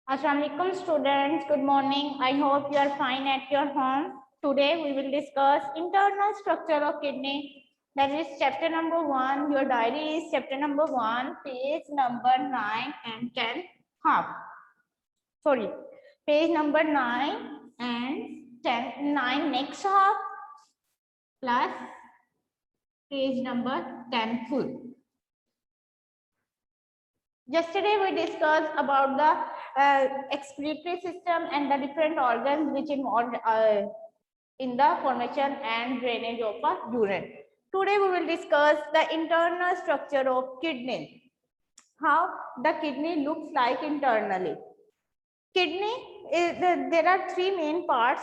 Assalamualaikum students, good morning. I hope you are fine at your home. Today we will discuss internal structure of kidney. That is chapter number 1. Your diary is chapter number 1, page number 9 and 10 half. Sorry, page number 9 and 10, 9 next half plus page number 10 full. Yesterday we discussed about the excretory system and the different organs which involved in the formation and drainage of a urine. Today we will discuss the internal structure of kidney. How the kidney looks like internally. Kidney is there are three main parts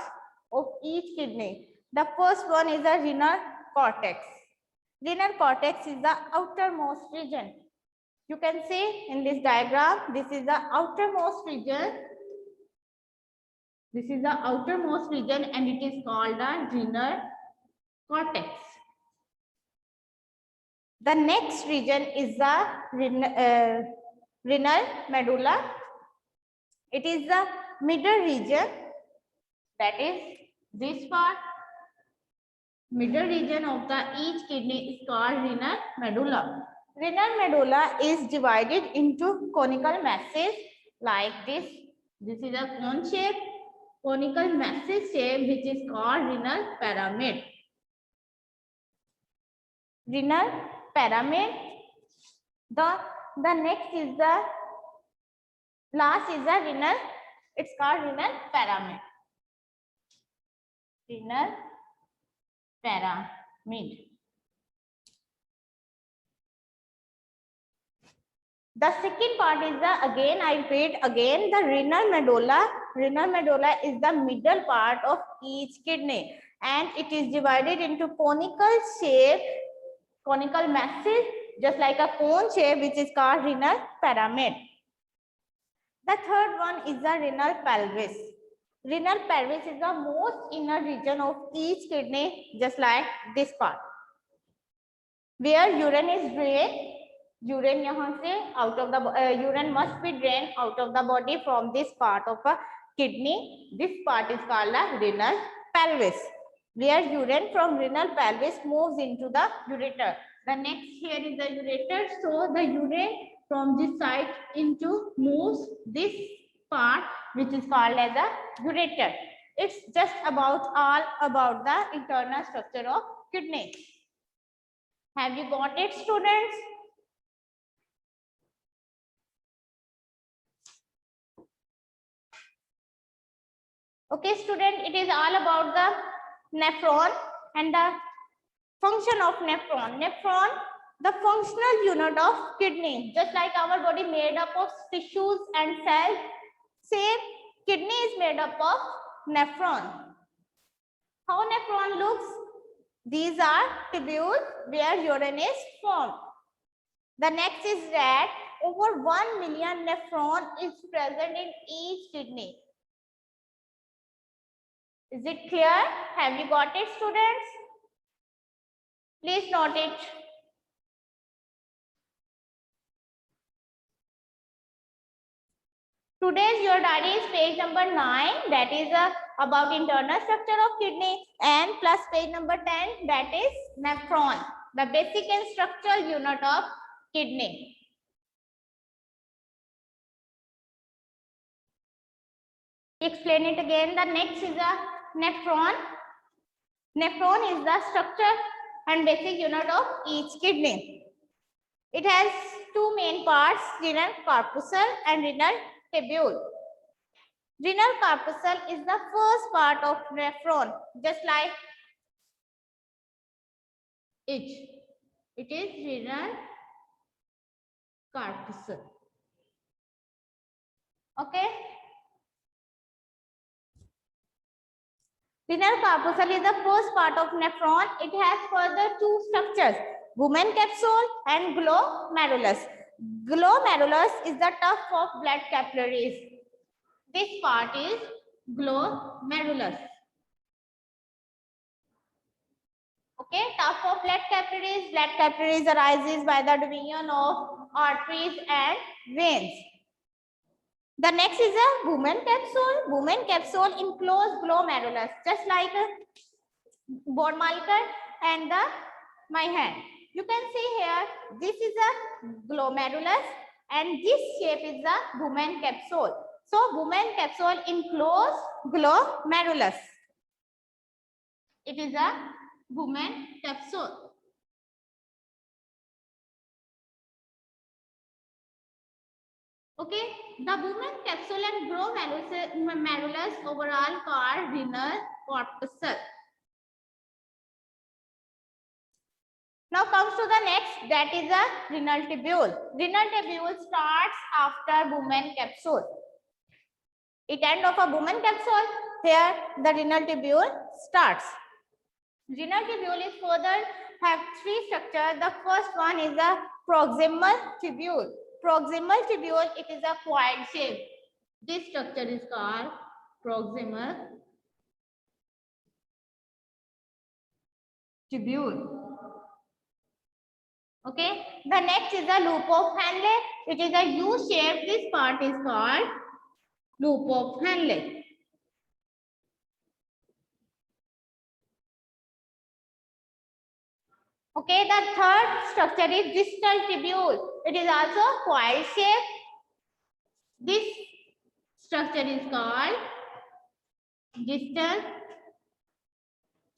of each kidney. The first one is the renal cortex. Renal cortex is the outermost region. You can see in this diagram, this is the outermost region. This is the outermost region and it is called the renal cortex. The next region is the renal medulla. It is the middle region, that is this part. Middle region of the each kidney is called renal medulla. Renal medulla is divided into conical masses like this. This is a cone shape, conical masses shape, which is called renal pyramid. Renal pyramid. The next is the last is the renal. It's called renal pyramid. Renal pyramid. The second part is the, again I repeat again, the renal medulla. Renal medulla is the middle part of each kidney and it is divided into conical shape, conical masses, just like a cone shape, which is called renal pyramid. The third one is the renal pelvis. Renal pelvis is the most inner region of each kidney, just like this part, where urine is drained. Urine यहाँ से out of the urine must be drained out of the body from this part of a kidney. This part is called a renal pelvis, where urine from renal pelvis moves into the ureter. The next here is the ureter. So the urine from this side into moves this part, which is called as a ureter. It's just about all about the internal structure of kidney. Have you got it, students? Okay, student, it is all about the nephron and the function of nephron. Nephron, the functional unit of kidney. Just like our body made up of tissues and cells, same kidney is made up of nephron. How nephron looks? These are tubules where urine is formed. The next is that over 1 million nephron is present in each kidney. Is it clear? Have you got it, students? Please note it. Today's your diary is page number 9, that is about internal structure of kidney, and plus page number 10, that is nephron, the basic and structural unit of kidney. Explain it again. The next is a nephron. Nephron is the structure and basic unit of each kidney. It has two main parts, renal corpuscle and renal tubule. Renal corpuscle is the first part of nephron, just like it. It is renal corpuscle. Okay. Renal corpuscle is the first part of nephron. It has further two structures, Bowman capsule and glomerulus. Glomerulus is the tuft of blood capillaries. This part is glomerulus. Okay, tuft of blood capillaries. Blood capillaries arises by the division of arteries and veins. The next is a Bowman capsule. Bowman capsule enclosed glomerulus, just like a bone marker and the my hand. You can see here, this is a glomerulus and this shape is the Bowman capsule. So Bowman capsule enclosed glomerulus. It is a Bowman capsule. Okay, the Bowman capsule and glomerulus overall called renal corpuscle. Now comes to the next, that is a renal tubule. Renal tubule starts after Bowman capsule. It end of a Bowman capsule. Here the renal tubule starts. Renal tubule is further have three structures. The first one is a proximal tubule. Proximal tubule, it is a coiled shape. This structure is called proximal tubule. Okay. The next is a loop of Henle. It is a U shape. This part is called loop of Henle. Okay, the third structure is distal tubule. It is also coil shape. This structure is called distal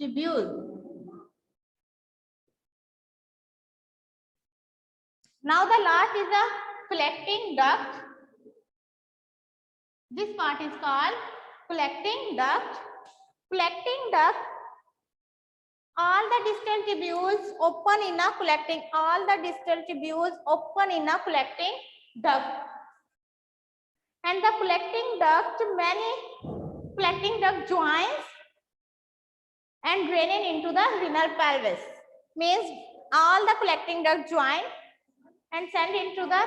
tubule. Now the last is a collecting duct. This part is called collecting duct. Collecting duct, all the distal tubules open in a collecting, all the distal tubules open in a collecting duct. And the collecting duct, many collecting duct joins and draining into the renal pelvis. Means all the collecting duct join and send into the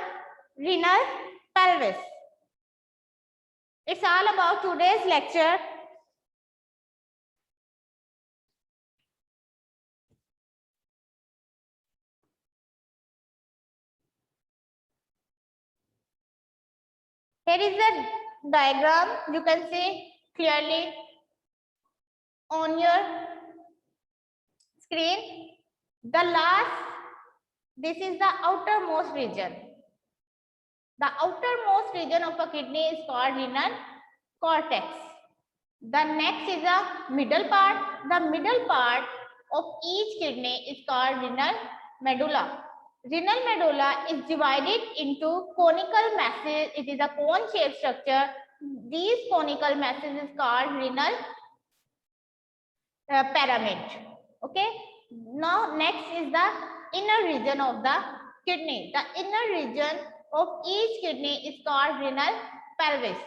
renal pelvis. It's all about today's lecture. Here is the diagram. You can see clearly on your screen. The last, this is the outermost region. The outermost region of a kidney is called renal cortex. The next is the middle part. The middle part of each kidney is called renal medulla. Renal medulla is divided into conical masses. It is a cone-shaped structure. These conical masses is called renal pyramid. Okay. Now next is the inner region of the kidney. The inner region of each kidney is called renal pelvis.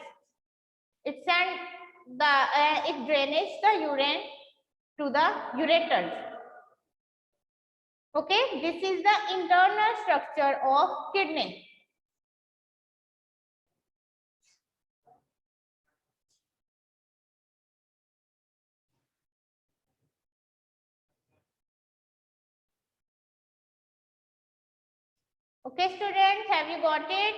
It sends it drains the urine to the ureters. Okay, this is the internal structure of kidney. Okay, students, have you got it?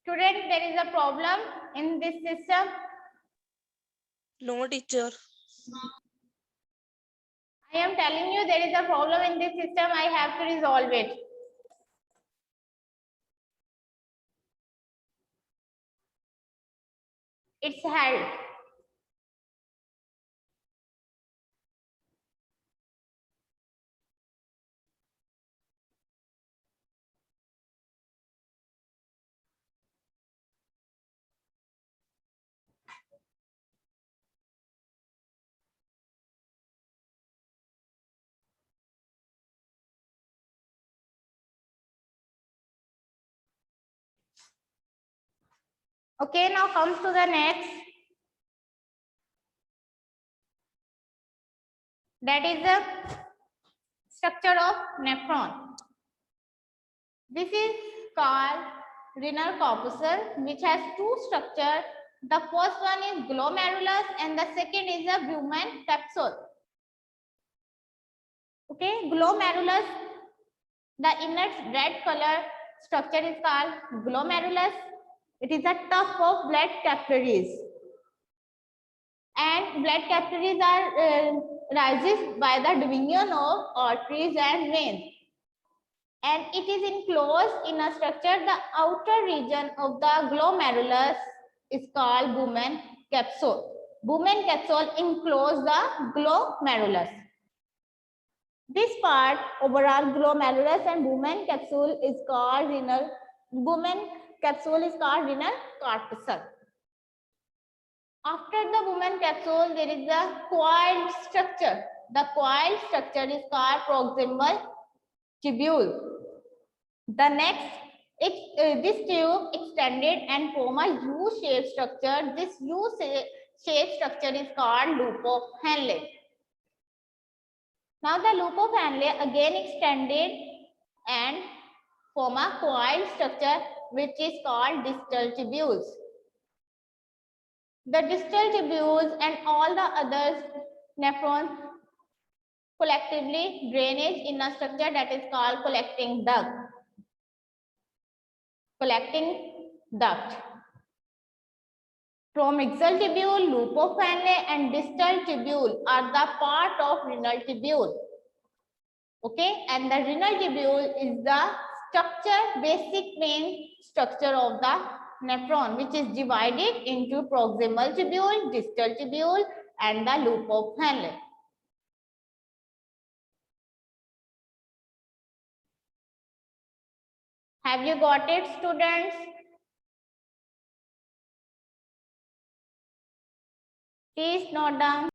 Students, there is a problem in this system. No, teacher. I am telling you there is a problem in this system. I have to resolve it. It's held. Okay, now comes to the next. That is the structure of nephron. This is called renal corpuscle, which has two structures. The first one is glomerulus and the second is the Bowman capsule. Okay, glomerulus, the inner red color structure is called glomerulus. It is a tuft of blood capillaries. And blood capillaries are rises by the division of arteries and veins. And it is enclosed in a structure. The outer region of the glomerulus is called Bowman capsule. Bowman capsule encloses the glomerulus. This part, overall glomerulus and Bowman capsule is called renal. Bowman capsule is called renal corpuscle. After the Bowman capsule, there is a coiled structure. The coiled structure is called proximal tubule. The next, this tube extended and form a U-shaped structure. This U-shaped structure is called loop of Henle. Now the loop of Henle again extended and form a coiled structure which is called distal tubules. The distal tubules and all the other nephrons collectively drainage in a structure that is called collecting duct. Collecting duct. Promixal tubule, loop of Henle and distal tubule are the part of renal tubule. Okay, and the renal tubule is the structure, basic main structure of the nephron, which is divided into proximal tubule, distal tubule, and the loop of Henle. Have you got it, students? Please note down.